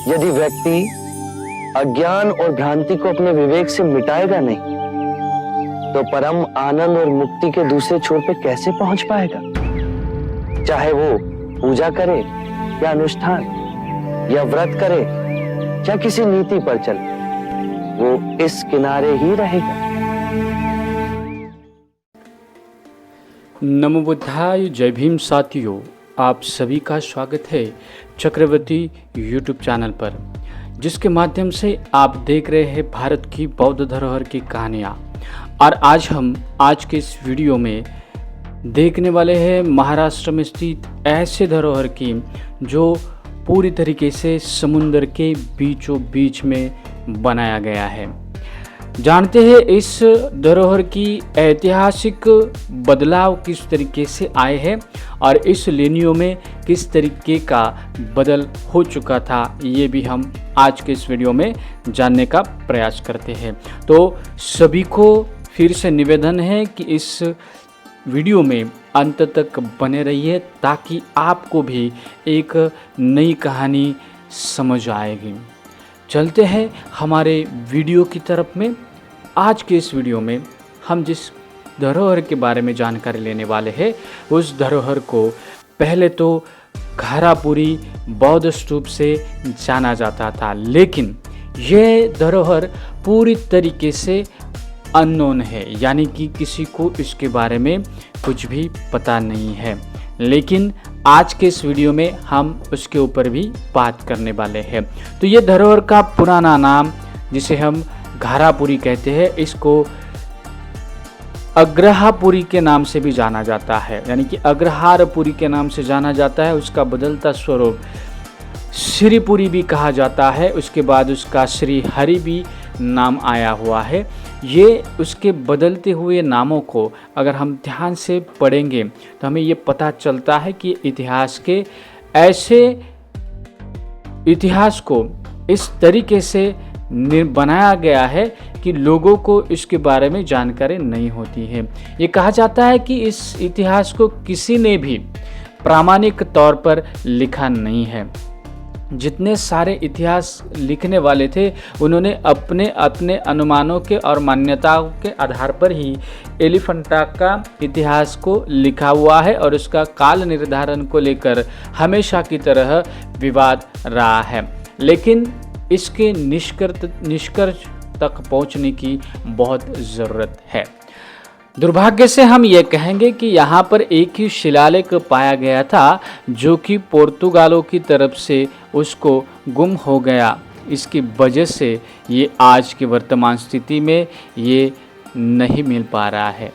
यदि व्यक्ति अज्ञान और भ्रांति को अपने विवेक से मिटाएगा नहीं, तो परम आनंद और मुक्ति के दूसरे छोर पे कैसे पहुंच पाएगा? चाहे वो पूजा करे या अनुष्ठान या व्रत करे या किसी नीति पर चले, वो इस किनारे ही रहेगा। नमो बुद्धाय, जय भीम साथियों, आप सभी का स्वागत है चक्रवर्ती यूट्यूब चैनल पर, जिसके माध्यम से आप देख रहे हैं भारत की बौद्ध धरोहर की कहानियाँ। और आज के इस वीडियो में देखने वाले हैं महाराष्ट्र में स्थित ऐसे धरोहर की जो पूरी तरीके से समुद्र के बीचों बीच में बनाया गया है। जानते हैं इस धरोहर की ऐतिहासिक बदलाव किस तरीके से आए हैं और इस लेनियों में किस तरीके का बदल हो चुका था, ये भी हम आज के इस वीडियो में जानने का प्रयास करते हैं। तो सभी को फिर से निवेदन है कि इस वीडियो में अंत तक बने रहिए ताकि आपको भी एक नई कहानी समझ आएगी। चलते हैं हमारे वीडियो की तरफ में। आज के इस वीडियो में हम जिस धरोहर के बारे में जानकारी लेने वाले हैं, उस धरोहर को पहले तो घारापुरी बौद्ध स्तूप से जाना जाता था, लेकिन ये धरोहर पूरी तरीके से अननोन है, यानी कि किसी को इसके बारे में कुछ भी पता नहीं है। लेकिन आज के इस वीडियो में हम उसके ऊपर भी बात करने वाले हैं। तो ये धरोहर का पुराना नाम, जिसे हम घारापुरी कहते हैं, इसको अग्रहापुरी के नाम से भी जाना जाता है, यानी कि अग्रहारपुरी के नाम से जाना जाता है। उसका बदलता स्वरूप श्रीपुरी भी कहा जाता है। उसके बाद उसका श्री हरि भी नाम आया हुआ है। ये उसके बदलते हुए नामों को अगर हम ध्यान से पढ़ेंगे तो हमें ये पता चलता है कि इतिहास को इस तरीके से बनाया गया है कि लोगों को इसके बारे में जानकारी नहीं होती है। ये कहा जाता है कि इस इतिहास को किसी ने भी प्रामाणिक तौर पर लिखा नहीं है। जितने सारे इतिहास लिखने वाले थे, उन्होंने अपने अपने अनुमानों के और मान्यताओं के आधार पर ही एलिफेंटा का इतिहास को लिखा हुआ है और उसका काल निर्धारण को लेकर हमेशा की तरह विवाद रहा है। लेकिन इसके निष्कर्ष तक पहुंचने की बहुत ज़रूरत है। दुर्भाग्य से हम ये कहेंगे कि यहाँ पर एक ही शिलालेख पाया गया था, जो कि पुर्तगालों की तरफ से उसको गुम हो गया। इसकी वजह से ये आज की वर्तमान स्थिति में ये नहीं मिल पा रहा है।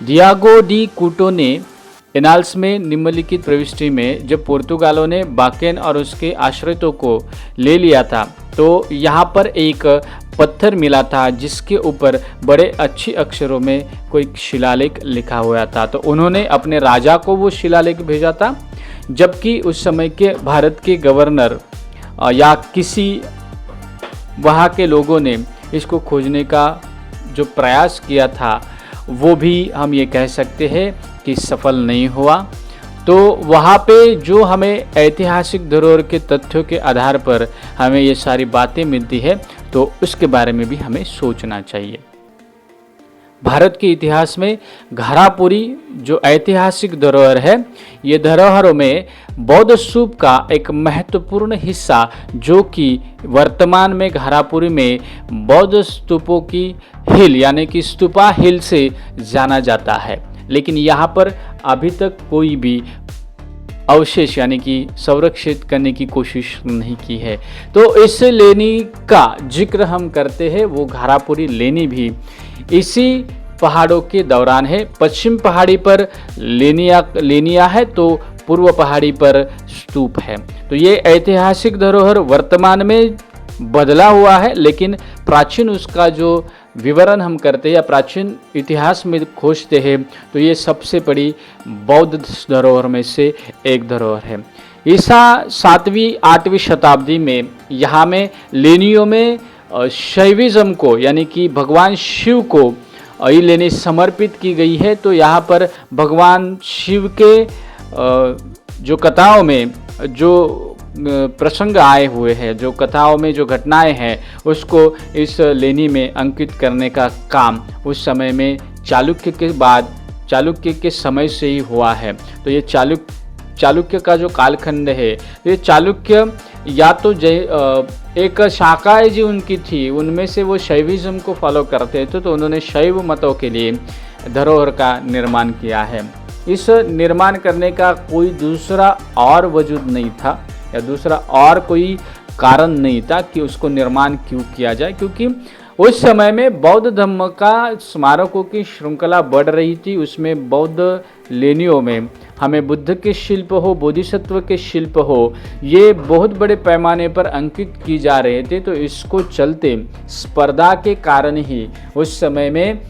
डियागो डी कूटो ने एनाल्स में निम्नलिखित प्रविष्टि में जब पुर्तगालों ने बाकेन और उसके आश्रितों को ले लिया था, तो यहाँ पर एक पत्थर मिला था जिसके ऊपर बड़े अच्छे अक्षरों में कोई शिलालेख लिखा हुआ था। तो उन्होंने अपने राजा को वो शिलालेख भेजा था, जबकि उस समय के भारत के गवर्नर या किसी वहाँ के लोगों ने इसको खोजने का जो प्रयास किया था, वो भी हम ये कह सकते हैं कि सफल नहीं हुआ। तो वहाँ पे जो हमें ऐतिहासिक धरोहर के तथ्यों के आधार पर हमें ये सारी बातें मिलती है, तो उसके बारे में भी हमें सोचना चाहिए। भारत के इतिहास में घारापुरी जो ऐतिहासिक धरोहर है, ये धरोहरों में बौद्ध स्तूप का एक महत्वपूर्ण हिस्सा, जो कि वर्तमान में घारापुरी में बौद्ध स्तूपों की हिल यानी कि स्तूपा हिल से जाना जाता है। लेकिन यहाँ पर अभी तक कोई भी अवशेष यानी कि संरक्षित करने की कोशिश नहीं की है। तो इस लेनी का जिक्र हम करते हैं, वो घारापुरी लेनी भी इसी पहाड़ों के दौरान है। पश्चिम पहाड़ी पर लेनिया है, तो पूर्व पहाड़ी पर स्तूप है। तो ये ऐतिहासिक धरोहर वर्तमान में बदला हुआ है, लेकिन प्राचीन उसका जो विवरण हम करते हैं या प्राचीन इतिहास में खोजते हैं तो ये सबसे बड़ी बौद्ध धरोहर में से एक धरोहर है। ईसा 7वीं 8वीं शताब्दी में यहाँ में लेनियों में शैविज्म को यानी कि भगवान शिव को ये लेनी समर्पित की गई है। तो यहाँ पर भगवान शिव के जो कथाओं में जो प्रसंग आए हुए हैं, जो कथाओं में जो घटनाएं हैं, उसको इस लेनी में अंकित करने का काम उस समय में चालुक्य के समय से ही हुआ है। तो ये चालुक्य का जो कालखंड है, ये चालुक्य या तो एक शाखाएं जो उनकी थी उनमें से वो शैविज्म को फॉलो करते थे, तो उन्होंने शैव मतों के लिए धरोहर का निर्माण किया है। इस निर्माण करने का कोई दूसरा और वजूद नहीं था या दूसरा और कोई कारण नहीं था कि उसको निर्माण क्यों किया जाए, क्योंकि उस समय में बौद्ध धर्म का स्मारकों की श्रृंखला बढ़ रही थी। उसमें बौद्ध लेनियों में हमें बुद्ध के शिल्प हो, बोधिसत्व के शिल्प हो, ये बहुत बड़े पैमाने पर अंकित की जा रहे थे। तो इसको चलते स्पर्धा के कारण ही उस समय में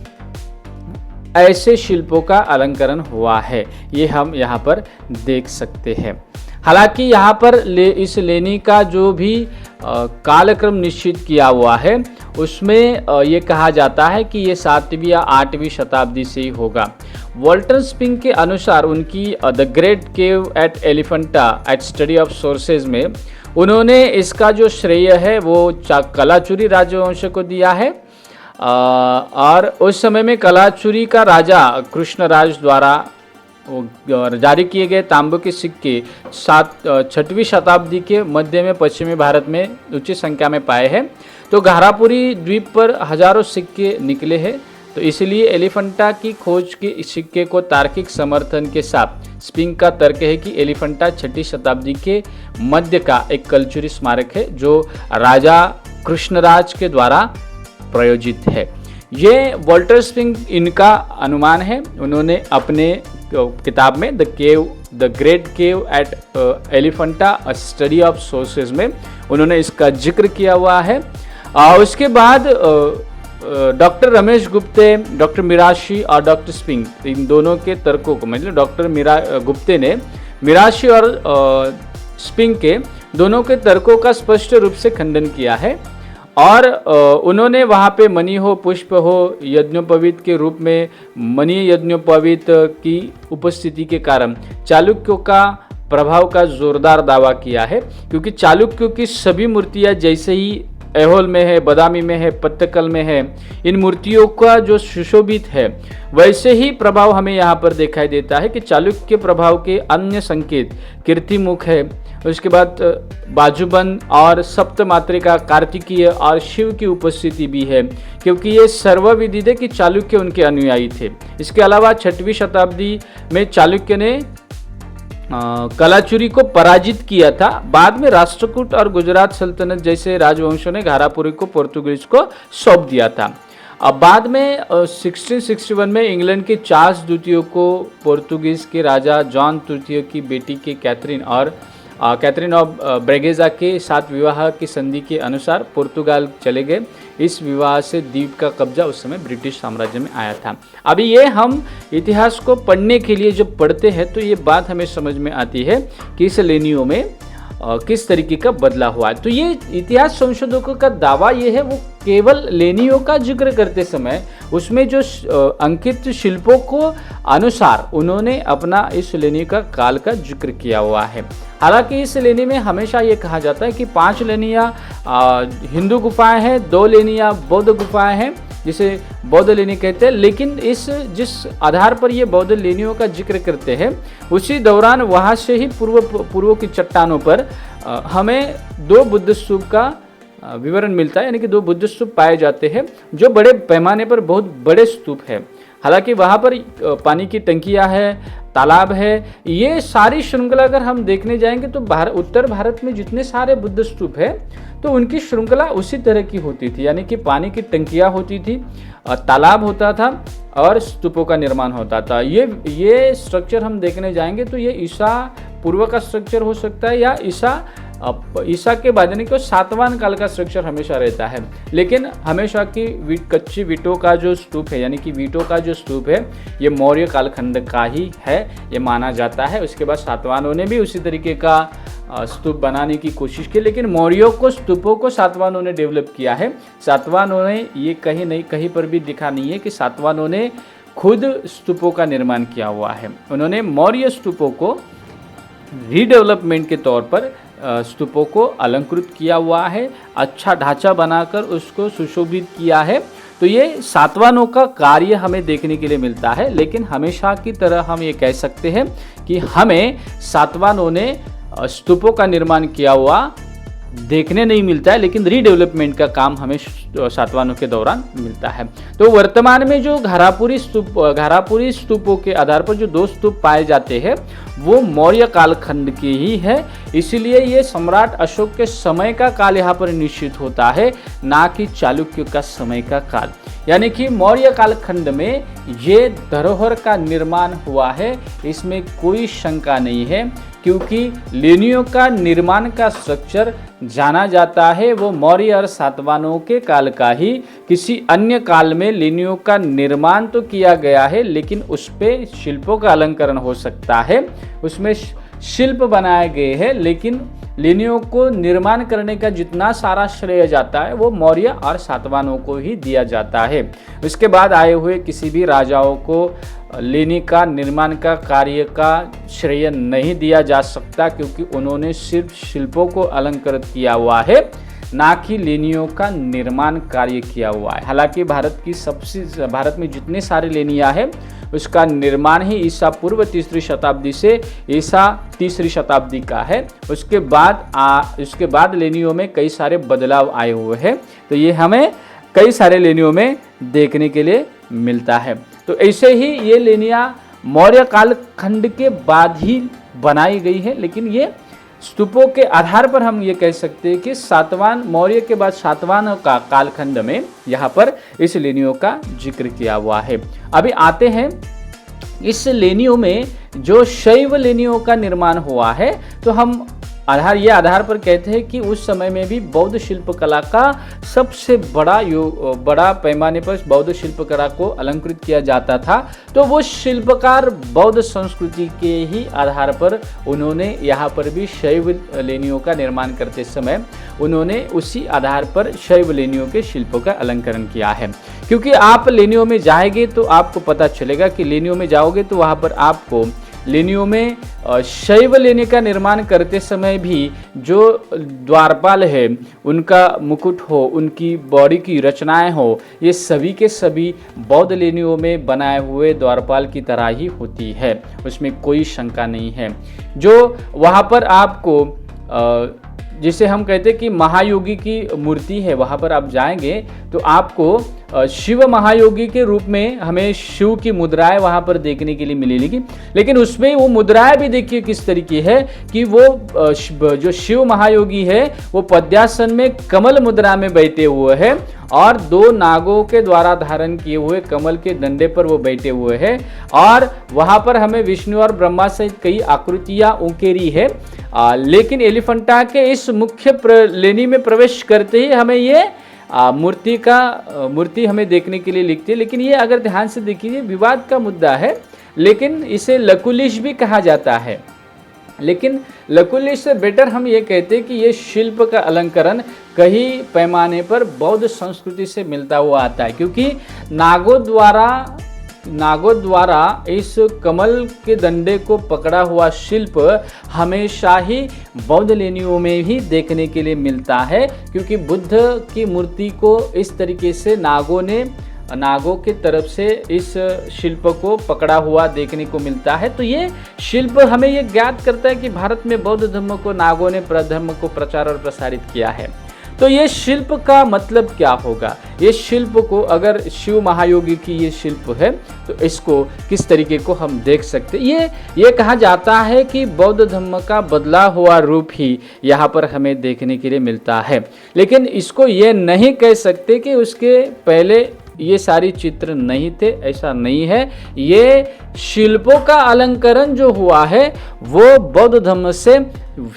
ऐसे शिल्पों का अलंकरण हुआ है, ये हम यहाँ पर देख सकते हैं। हालांकि यहाँ पर इस लेनी का जो भी कालक्रम निश्चित किया हुआ है उसमें ये कहा जाता है कि ये 7वीं या 8वीं शताब्दी से ही होगा। वॉल्टर स्पिंग के अनुसार उनकी the great cave at Elephanta at study of sources में उन्होंने इसका जो श्रेय है वो कलाचुरी राजवंश को दिया है। और उस समय में कलाचुरी का राजा कृष्णराज द्वारा जारी किए गए तांबे के सिक्के 6वीं शताब्दी के मध्य में पश्चिमी भारत में उच्च संख्या में पाए हैं। तो घारापुरी द्वीप पर हजारों सिक्के निकले हैं। तो इसलिए एलिफेंटा की खोज के सिक्के को तार्किक समर्थन के साथ स्पिंग का तर्क है कि एलिफेंटा 6वीं शताब्दी के मध्य का एक कलचुरी स्मारक है जो राजा कृष्णराज के द्वारा प्रायोजित है। ये वॉल्टर स्पिंग इनका अनुमान है। उन्होंने अपने किताब में the great cave at Elephanta a study of sources में उन्होंने इसका जिक्र किया हुआ है। उसके बाद डॉक्टर रमेश गुप्ते, डॉक्टर मिराशी और डॉक्टर स्पिंग, इन दोनों के तर्कों को, मतलब डॉक्टर गुप्ते ने मिराशी और स्पिंग के दोनों के तर्कों का स्पष्ट रूप से खंडन किया है। और उन्होंने वहाँ पे मणि हो, पुष्प हो, यज्ञोपवीत के रूप में मणि यज्ञोपवीत की उपस्थिति के कारण चालुक्यों का प्रभाव का जोरदार दावा किया है, क्योंकि चालुक्यों की सभी मूर्तियाँ जैसे ही ऐहोल में है, बदामी में है, पत्तकल में है, इन मूर्तियों का जो सुशोभित है वैसे ही प्रभाव हमें यहाँ पर दिखाई देता है कि चालुक्य प्रभाव के अन्य संकेत कीर्तिमुख है, उसके बाद बाजूबंद और सप्तमात्रिका, कार्तिकीय और शिव की उपस्थिति भी है, क्योंकि ये सर्वविदित है कि चालुक्य उनके अनुयायी थे। इसके अलावा 6वीं शताब्दी में चालुक्य ने कलाचुरी को पराजित किया था। बाद में राष्ट्रकूट और गुजरात सल्तनत जैसे राजवंशों ने घारापुरी को पोर्तुगीज को सौंप दिया था। अब बाद में 1661 में इंग्लैंड के चार्ल्स द्वितीय को पोर्तुगीज के राजा जॉन तृतीय की बेटी के कैथरीन ऑफ ब्रेगेजा के साथ विवाह की संधि के अनुसार पुर्तगाल चले गए। इस विवाह से द्वीप का कब्जा उस समय ब्रिटिश साम्राज्य में आया था। अभी ये हम इतिहास को पढ़ने के लिए जब पढ़ते हैं तो ये बात हमें समझ में आती है कि इस लेनियों में किस तरीके का बदलाव हुआ है। तो ये इतिहास संशोधकों का दावा ये है, वो केवल लेनियों का जिक्र करते समय उसमें जो अंकित शिल्पों को अनुसार उन्होंने अपना इस लेनी का काल का जिक्र किया हुआ है। हालांकि इस लेनी में हमेशा ये कहा जाता है कि 5 लेनियाँ हिंदू गुफाएं हैं, 2 लेनियाँ बौद्ध गुफाएं हैं, जिसे बौद्ध लेनी कहते हैं। लेकिन जिस आधार पर ये बौद्ध लेनियों का जिक्र करते हैं उसी दौरान वहाँ से ही पूर्व की चट्टानों पर हमें 2 बुद्ध स्तूप का विवरण मिलता है, यानी कि 2 बुद्ध स्तूप पाए जाते हैं जो बड़े पैमाने पर बहुत बड़े स्तूप है। हालांकि वहाँ पर पानी की टंकियाँ है, तालाब है। ये सारी श्रृंखला अगर हम देखने जाएंगे तो उत्तर भारत में जितने सारे बुद्ध स्तूप है तो उनकी श्रृंखला उसी तरह की होती थी, यानी कि पानी की टंकियाँ होती थी, तालाब होता था और स्तूपों का निर्माण होता था। ये स्ट्रक्चर हम देखने जाएंगे तो ये ईसा पूर्व का स्ट्रक्चर हो सकता है या ईसा अब ईसा के बाद यानी कि सातवां काल का स्ट्रक्चर हमेशा रहता है, लेकिन हमेशा की कच्ची वीटों का जो स्तूप है यानी कि वीटों का जो स्तूप है ये मौर्य कालखंड का ही है, ये माना जाता है। उसके बाद सातवानों ने भी उसी तरीके का स्तूप बनाने की कोशिश की, लेकिन मौर्यों को स्तूपों को सातवानों ने डेवलप किया है। सातवानों ने ये कहीं पर भी दिखा नहीं है कि सातवानों ने खुद स्तूपों का निर्माण किया हुआ है। उन्होंने मौर्य स्तूपों को रीडेवलपमेंट के तौर पर स्तूपों को अलंकृत किया हुआ है, अच्छा ढांचा बनाकर उसको सुशोभित किया है। तो ये सातवानों का कार्य हमें देखने के लिए मिलता है, लेकिन हमेशा की तरह हम ये कह सकते हैं कि हमें सातवानों ने स्तूपों का निर्माण किया हुआ देखने नहीं मिलता है, लेकिन रीडेवलपमेंट का काम हमें सातवानों के दौरान मिलता है। तो वर्तमान में जो घारापुरी स्तूपों के आधार पर जो 2 स्तूप पाए जाते हैं वो मौर्य कालखंड के ही है, इसलिए ये सम्राट अशोक के समय का काल यहाँ पर निश्चित होता है, ना कि चालुक्य का समय का काल। यानी कि मौर्य कालखंड में ये धरोहर का निर्माण हुआ है, इसमें कोई शंका नहीं है, क्योंकि लेनियों का निर्माण का स्ट्रक्चर जाना जाता है वो मौर्य और सातवानों के काल का ही। किसी अन्य काल में लेनियों का निर्माण तो किया गया है, लेकिन उस पे शिल्पों का अलंकरण हो सकता है, उसमें शिल्प बनाए गए हैं, लेकिन लेनियों को निर्माण करने का जितना सारा श्रेय जाता है वो मौर्य और सातवानों को ही दिया जाता है। उसके बाद आए हुए किसी भी राजाओं को लेनी का निर्माण का कार्य का श्रेय नहीं दिया जा सकता, क्योंकि उन्होंने सिर्फ शिल्पों को अलंकृत किया हुआ है, ना कि लेनियों का निर्माण कार्य किया हुआ है। हालांकि भारत में जितने सारे लेनिया है उसका निर्माण ही ईसा पूर्व 3री शताब्दी से ईसा 3री शताब्दी का है। उसके बाद लेनियों में कई सारे बदलाव आए हुए हैं, तो ये हमें कई सारे लेनियों में देखने के लिए मिलता है। तो ऐसे ही ये लेनिया मौर्य कालखंड के बाद ही बनाई गई है, लेकिन ये स्तूपों के आधार पर हम ये कह सकते हैं कि मौर्य के बाद सातवान का कालखंड में यहाँ पर इस लेनियों का जिक्र किया हुआ है। अभी आते हैं इस लेनियों में जो शैव लेनियों का निर्माण हुआ है, तो हम आधार पर कहते हैं कि उस समय में भी बौद्ध शिल्पकला का सबसे बड़ा पैमाने पर बौद्ध शिल्पकला को अलंकृत किया जाता था। तो वो शिल्पकार बौद्ध संस्कृति के ही आधार पर उन्होंने यहाँ पर भी शैव लेनियों का निर्माण करते समय उन्होंने उसी आधार पर शैव लेनियों के शिल्पों का अलंकरण किया है। क्योंकि आप लेनियों में जाएंगे तो आपको पता चलेगा कि लेनियों में जाओगे तो वहाँ पर आपको लेनियों में शैव लेने का निर्माण करते समय भी जो द्वारपाल है उनका मुकुट हो, उनकी बॉडी की रचनाएं हो, ये सभी के सभी बौद्ध लेनियों में बनाए हुए द्वारपाल की तरह ही होती है, उसमें कोई शंका नहीं है। जो वहाँ पर आपको जिसे हम कहते हैं कि महायोगी की मूर्ति है, वहाँ पर आप जाएंगे तो आपको शिव महायोगी के रूप में हमें शिव की मुद्राएं वहाँ पर देखने के लिए मिलेगी। लेकिन उसमें वो मुद्राएं भी देखिए किस तरीके है कि वो जो शिव महायोगी है वो पद्यासन में कमल मुद्रा में बैठे हुए हैं और 2 नागों के द्वारा धारण किए हुए कमल के डंडे पर वो बैठे हुए हैं, और वहाँ पर हमें विष्णु और ब्रह्मा सहित कई आकृतियाँ उकेरी है। लेकिन एलिफेंटा के इस मुख्य लेनी में प्रवेश करते ही हमें ये मूर्ति हमें देखने के लिए लिखती है। लेकिन ये अगर ध्यान से देखिए विवाद का मुद्दा है, लेकिन इसे लकुलिश भी कहा जाता है। लेकिन लकुलिश से बेटर हम ये कहते हैं कि ये शिल्प का अलंकरण कहीं पैमाने पर बौद्ध संस्कृति से मिलता हुआ आता है, क्योंकि नागों द्वारा इस कमल के डंडे को पकड़ा हुआ शिल्प हमेशा ही बौद्ध लेनियों में ही देखने के लिए मिलता है, क्योंकि बुद्ध की मूर्ति को इस तरीके से नागों की तरफ से इस शिल्प को पकड़ा हुआ देखने को मिलता है। तो ये शिल्प हमें ये ज्ञात करता है कि भारत में बौद्ध धर्म को नागों ने धर्म को प्रचार और प्रसारित किया है। तो ये शिल्प का मतलब क्या होगा? ये शिल्प को अगर शिव महायोगी की ये शिल्प है तो इसको किस तरीके को हम देख सकते हैं? ये कहा जाता है कि बौद्ध धर्म का बदला हुआ रूप ही यहाँ पर हमें देखने के लिए मिलता है। लेकिन इसको ये नहीं कह सकते कि उसके पहले ये सारी चित्र नहीं थे, ऐसा नहीं है। ये शिल्पों का अलंकरण जो हुआ है वो बौद्ध धर्म से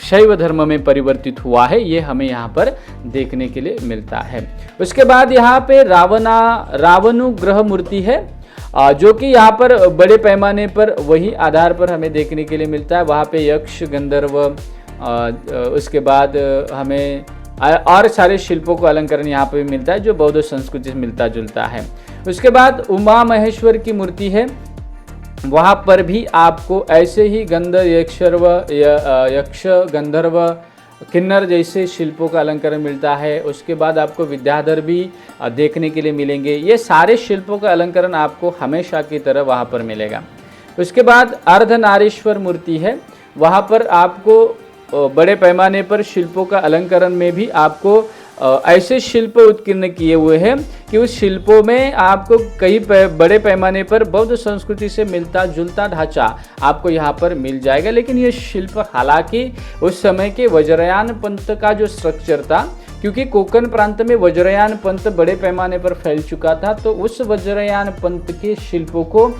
शैव धर्म में परिवर्तित हुआ है, ये हमें यहाँ पर देखने के लिए मिलता है। उसके बाद यहाँ पे रावणुग्रह मूर्ति है, जो कि यहाँ पर बड़े पैमाने पर वही आधार पर हमें देखने के लिए मिलता है। वहाँ पे यक्ष, गंधर्व, उसके बाद हमें और सारे शिल्पों को अलंकरण यहाँ पे भी मिलता है जो बौद्ध संस्कृति से मिलता जुलता है। उसके बाद उमा महेश्वर की मूर्ति है, वहाँ पर भी आपको ऐसे ही यक्ष, गंधर्व, किन्नर जैसे शिल्पों का अलंकरण मिलता है। उसके बाद आपको विद्याधर भी देखने के लिए मिलेंगे। ये सारे शिल्पों का अलंकरण आपको हमेशा की तरह वहाँ पर मिलेगा। उसके बाद अर्धनारीश्वर मूर्ति है, वहाँ पर आपको बड़े पैमाने पर शिल्पों का अलंकरण में भी आपको ऐसे शिल्प उत्कीर्ण किए हुए हैं कि उस शिल्पों में आपको कई बड़े पैमाने पर बौद्ध संस्कृति से मिलता जुलता ढांचा आपको यहाँ पर मिल जाएगा। लेकिन ये शिल्प हालांकि उस समय के वज्रयान पंथ का जो स्ट्रक्चर था, क्योंकि कोंकण प्रांत में वज्रयान पंथ बड़े पैमाने पर फैल चुका था, तो उस वज्रयान पंथ के शिल्पों को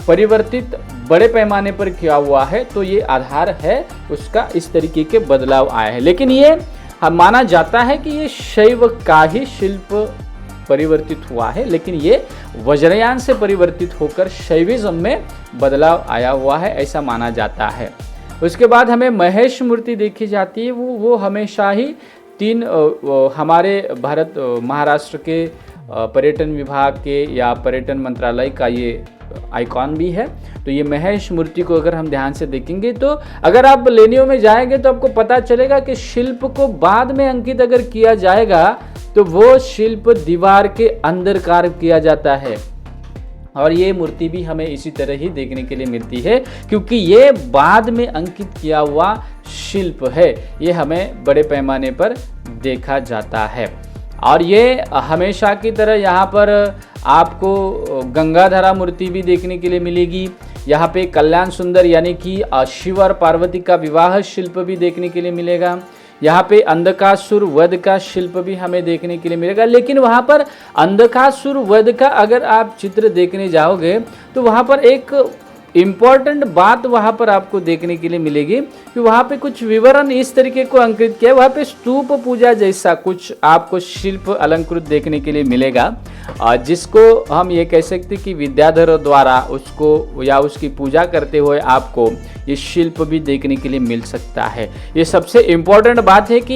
परिवर्तित बड़े पैमाने पर किया हुआ है, तो ये आधार है उसका, इस तरीके के बदलाव आए हैं। लेकिन ये माना जाता है कि ये शैव का ही शिल्प परिवर्तित हुआ है, लेकिन ये वज्रयान से परिवर्तित होकर शैविज्म में बदलाव आया हुआ है, ऐसा माना जाता है। उसके बाद हमें महेश मूर्ति देखी जाती है, वो हमेशा ही तीन हमारे भारत महाराष्ट्र के पर्यटन विभाग के या पर्यटन मंत्रालय का ये आइकॉन भी है। तो ये महेश मूर्ति को अगर हम ध्यान से देखेंगे तो अगर आप लेनियो में जाएंगे तो आपको पता चलेगा कि शिल्प को बाद में अंकित अगर किया जाएगा तो वो शिल्प दीवार के अंदर कार्य किया जाता है, और ये मूर्ति भी हमें इसी तरह ही देखने के लिए मिलती है, क्योंकि ये बाद में अंकित किया हुआ शिल्प है, ये हमें बड़े पैमाने पर देखा जाता है। और ये हमेशा की तरह यहाँ पर आपको गंगाधरा मूर्ति भी देखने के लिए मिलेगी। यहाँ पे कल्याण सुंदर यानी कि शिव और पार्वती का विवाह शिल्प भी देखने के लिए मिलेगा। यहाँ पे अंधकासुर वध का शिल्प भी हमें देखने के लिए मिलेगा। लेकिन वहाँ पर अंधकासुर वध का अगर आप चित्र देखने जाओगे तो वहाँ पर एक इम्पॉर्टेंट बात वहाँ पर आपको देखने के लिए मिलेगी कि वहाँ पे कुछ विवरण इस तरीके को अंकित किया है, वहाँ पे स्तूप पूजा जैसा कुछ आपको शिल्प अलंकृत देखने के लिए मिलेगा, जिसको हम ये कह सकते कि विद्याधर द्वारा उसको या उसकी पूजा करते हुए आपको ये शिल्प भी देखने के लिए मिल सकता है। ये सबसे इम्पोर्टेंट बात है कि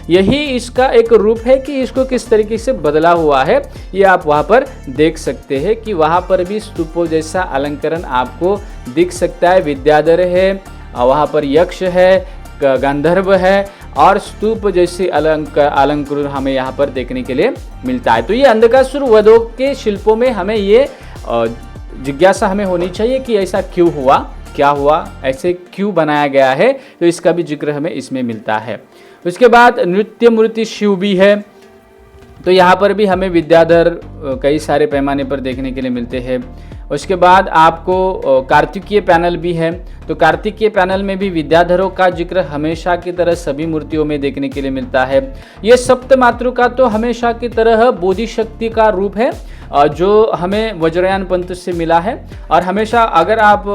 यही इसका एक रूप है कि इसको किस तरीके से बदला हुआ है, ये आप वहाँ पर देख सकते हैं कि वहाँ पर भी स्तूपों जैसा अलंकरण आपको दिख सकता है। विद्याधर है, वहाँ पर यक्ष है, गंधर्व है और स्तूप जैसे अलंकृत हमें यहाँ पर देखने के लिए मिलता है। तो ये अंधकासुर वधों के शिल्पों में हमें ये जिज्ञासा हमें होनी चाहिए कि ऐसा क्यों हुआ, क्या हुआ, ऐसे क्यों बनाया गया है, तो इसका भी जिक्र हमें इसमें मिलता है। उसके बाद नृत्य मूर्ति शिव भी है, तो यहाँ पर भी हमें विद्याधर कई सारे पैमाने पर देखने के लिए मिलते हैं। उसके बाद आपको कार्तिकीय पैनल भी है, तो कार्तिकीय पैनल में भी विद्याधरों का जिक्र हमेशा की तरह सभी मूर्तियों में देखने के लिए मिलता है। ये सप्तमातृका तो हमेशा की तरह बोधि शक्ति का रूप है जो हमें वज्रयान पंथ से मिला है, और हमेशा अगर आप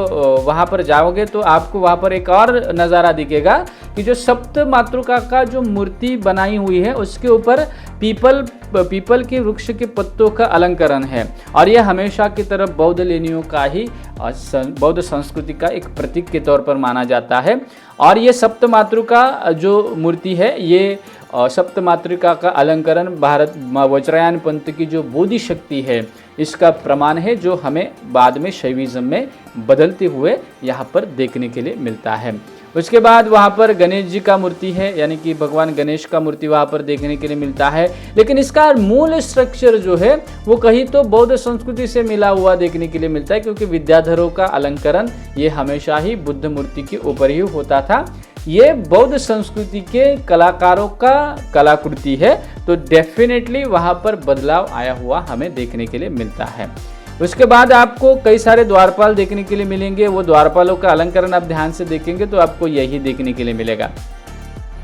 वहाँ पर जाओगे तो आपको वहाँ पर एक और नज़ारा दिखेगा कि जो सप्त मातृका का जो मूर्ति बनाई हुई है उसके ऊपर पीपल के वृक्ष के पत्तों का अलंकरण है, और यह हमेशा की तरह बौद्ध लेनियों का ही बौद्ध संस्कृति का एक प्रतीक के तौर पर माना जाता है। और ये सप्त मातृका जो मूर्ति है, ये सप्त मातृका का अलंकरण भारत वज्रयान पंथ की जो बोधि शक्ति है इसका प्रमाण है, जो हमें बाद में शैविज्म में बदलते हुए यहाँ पर देखने के लिए मिलता है। उसके बाद वहाँ पर गणेश जी का मूर्ति है, यानी कि भगवान गणेश का मूर्ति वहाँ पर देखने के लिए मिलता है, लेकिन इसका मूल स्ट्रक्चर जो है वो कहीं तो बौद्ध संस्कृति से मिला हुआ देखने के लिए मिलता है, क्योंकि विद्याधरों का अलंकरण ये हमेशा ही बुद्ध मूर्ति के ऊपर ही होता था। ये बौद्ध संस्कृति के कलाकारों का कलाकृति है, तो डेफिनेटली वहाँ पर बदलाव आया हुआ हमें देखने के लिए मिलता है। उसके बाद आपको कई सारे द्वारपाल देखने के लिए मिलेंगे, वो द्वारपालों का अलंकरण आप ध्यान से देखेंगे तो आपको यही देखने के लिए मिलेगा।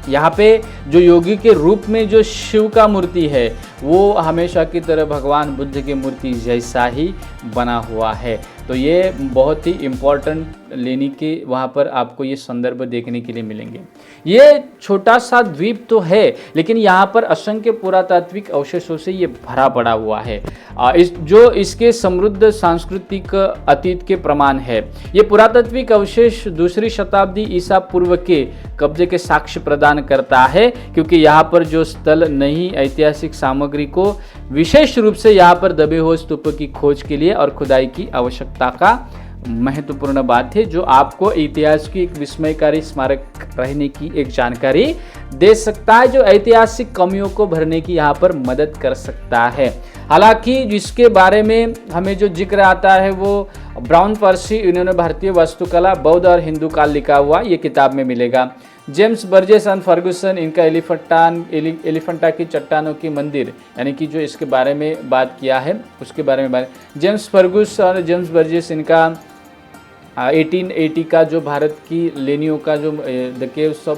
यहाँ पे जो योगी के रूप में जो शिव का मूर्ति है वो हमेशा की तरह भगवान बुद्ध की मूर्ति जैसा ही बना हुआ है। तो ये बहुत ही इम्पोर्टेंट लेनी के वहाँ पर आपको ये संदर्भ देखने के लिए मिलेंगे। ये छोटा सा द्वीप तो है, लेकिन यहाँ पर असंख्य पुरातात्विक अवशेषों से ये भरा पड़ा हुआ है, जो इसके समृद्ध सांस्कृतिक अतीत के प्रमाण है। ये पुरातात्विक अवशेष दूसरी शताब्दी ईसा पूर्व के कब्जे के साक्ष्य प्रदान करता है, क्योंकि यहाँ पर जो स्थल नई ऐतिहासिक सामग्री को विशेष रूप से यहाँ पर दबे हुए स्तूपों की खोज के लिए और खुदाई की आवश्यकता का महत्वपूर्ण बात है, जो आपको इतिहास की एक विस्मयकारी स्मारक रहने की एक जानकारी दे सकता है, जो ऐतिहासिक कमियों को भरने की यहाँ पर मदद कर सकता है। हालांकि जिसके बारे में हमें जो जिक्र आता है वो ब्राउन पर्सी, इन्होंने भारतीय वास्तुकला, बौद्ध और हिंदू काल लिखा हुआ ये किताब में मिलेगा। जेम्स बर्जेस एंड फर्गुसन, इनका एलिफेंटा की चट्टानों की मंदिर, यानी कि जो इसके बारे में बात किया है उसके बारे में जेम्स फर्गुस और जेम्स बर्जेस, इनका 1880 का जो भारत की लेनियों का जो the caves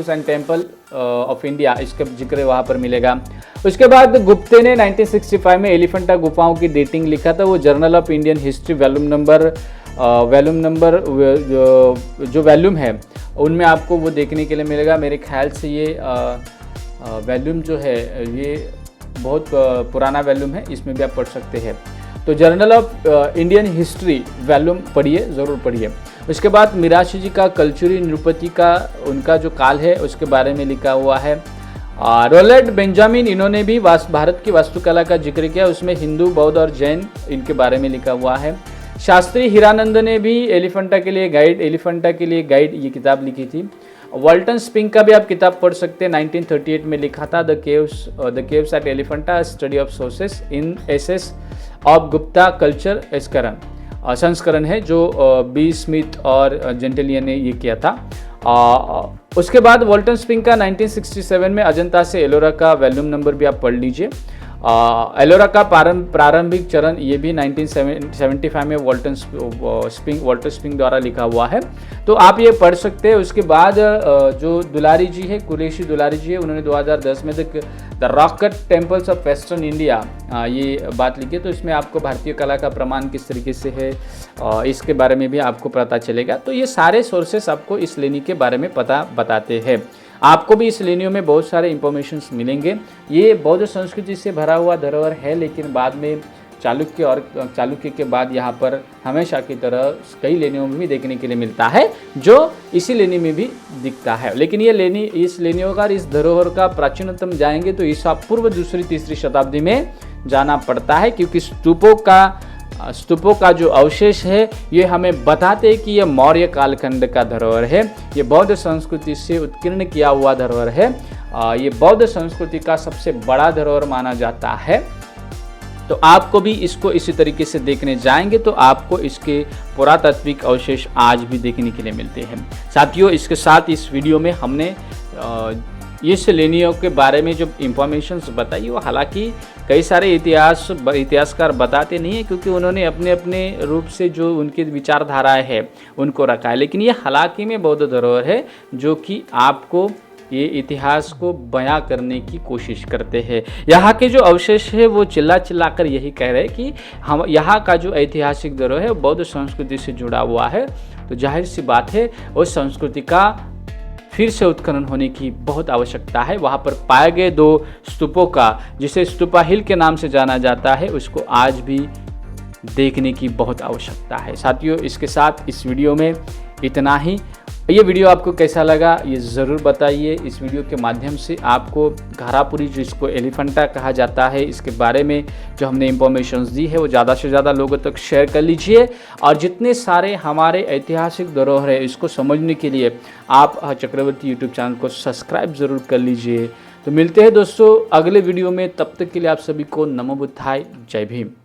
and temple of India, इसका जिक्र वहाँ पर मिलेगा। उसके बाद गुप्ते ने 1965 में एलिफेंटा गुफाओं की डेटिंग लिखा था, वो journal of Indian history volume number जो वॉल्यूम है उनमें आपको वो देखने के लिए मिलेगा। मेरे ख्याल से ये वॉल्यूम जो है ये बहुत पुराना वॉल्यूम है, इसमें भी आप पढ़ सकते हैं। तो journal of Indian history volume पढ़िए, ज़रूर पढ़िए। उसके बाद मिराशी जी का कल्चुरी नृपति का उनका जो काल है उसके बारे में लिखा हुआ है। रोलेट बेंजामिन, इन्होंने भी भारत की वास्तुकला का जिक्र किया, उसमें हिंदू, बौद्ध और जैन इनके बारे में लिखा हुआ है। शास्त्री हीरानंद ने भी एलिफेंटा के लिए गाइड ये किताब लिखी थी। वॉल्टन स्पिंग का भी आप किताब पढ़ सकते हैं, 1938 में लिखा था, the caves at Elephanta, study of sources in ages of Gupta culture संस्करण है, जो बी स्मिथ और जेंटेलियन ने ये किया था। उसके बाद वॉल्टन स्पिंग का 1967 में अजंता से एलोरा का वॉल्यूम नंबर भी आप पढ़ लीजिए। एलोरा का प्रारंभिक चरण ये भी 1975 में वॉल्टर स्पिंग द्वारा लिखा हुआ है, तो आप ये पढ़ सकते हैं। उसके बाद जो दुलारी जी है, कुरेशी दुलारी जी है, उन्होंने 2010 में the rock cut temples of western India ये बात लिखी है, तो इसमें आपको भारतीय कला का प्रमाण किस तरीके से है इसके बारे में भी आपको पता चलेगा। तो ये सारे सोर्सेस आपको इस लेनी के बारे में बताते हैं। आपको भी इस लेनियों में बहुत सारे इंफॉर्मेशंस मिलेंगे। ये बौद्ध संस्कृति से भरा हुआ धरोहर है, लेकिन बाद में चालुक्य के बाद यहाँ पर हमेशा की तरह कई लेनियों में भी देखने के लिए मिलता है, जो इसी लेनी में भी दिखता है। लेकिन ये लेनी, इस लेनियों का, इस धरोहर का प्राचीनतम जाएंगे तो ईसा पूर्व 2री-3री शताब्दी में जाना पड़ता है, क्योंकि स्तूपों का जो अवशेष है ये हमें बताते हैं कि यह मौर्य कालखंड का धरोहर है, ये बौद्ध संस्कृति से उत्कीर्ण किया हुआ धरोहर है। ये बौद्ध संस्कृति का सबसे बड़ा धरोहर माना जाता है। तो आपको भी इसको इसी तरीके से देखने जाएंगे तो आपको इसके पुरातात्विक अवशेष आज भी देखने के लिए मिलते हैं। साथियों, इसके साथ इस वीडियो में हमने इस लेनियों के बारे में जो इंफॉर्मेशंस बताई, वो हालांकि कई सारे इतिहासकार बताते नहीं है, क्योंकि उन्होंने अपने अपने रूप से जो उनकी विचारधाराएं है उनको रखा है। लेकिन ये हालांकि में बौद्ध धरोहर है, जो कि आपको ये इतिहास को बयां करने की कोशिश करते हैं। यहाँ के जो अवशेष है वो चिल्ला कर यही कह रहे हैं कि हम यहाँ का जो ऐतिहासिक धरोहर है बौद्ध संस्कृति से जुड़ा हुआ है। तो जाहिर सी बात है उस संस्कृति का फिर से उत्खनन होने की बहुत आवश्यकता है। वहाँ पर पाए गए 2 स्तूपों का, जिसे स्तूपा हिल के नाम से जाना जाता है, उसको आज भी देखने की बहुत आवश्यकता है। साथियों, इसके साथ इस वीडियो में इतना ही। ये वीडियो आपको कैसा लगा ये ज़रूर बताइए। इस वीडियो के माध्यम से आपको घारापुरी, जिसको एलिफेंटा कहा जाता है, इसके बारे में जो हमने इंफॉर्मेशंस दी है वो ज़्यादा से ज़्यादा लोगों तक शेयर कर लीजिए। और जितने सारे हमारे ऐतिहासिक धरोहर है इसको समझने के लिए आप चक्रवर्ती यूट्यूब चैनल को सब्सक्राइब ज़रूर कर लीजिए। तो मिलते हैं दोस्तों अगले वीडियो में, तब तक के लिए आप सभी को नमो बुद्धाय, जय भीम।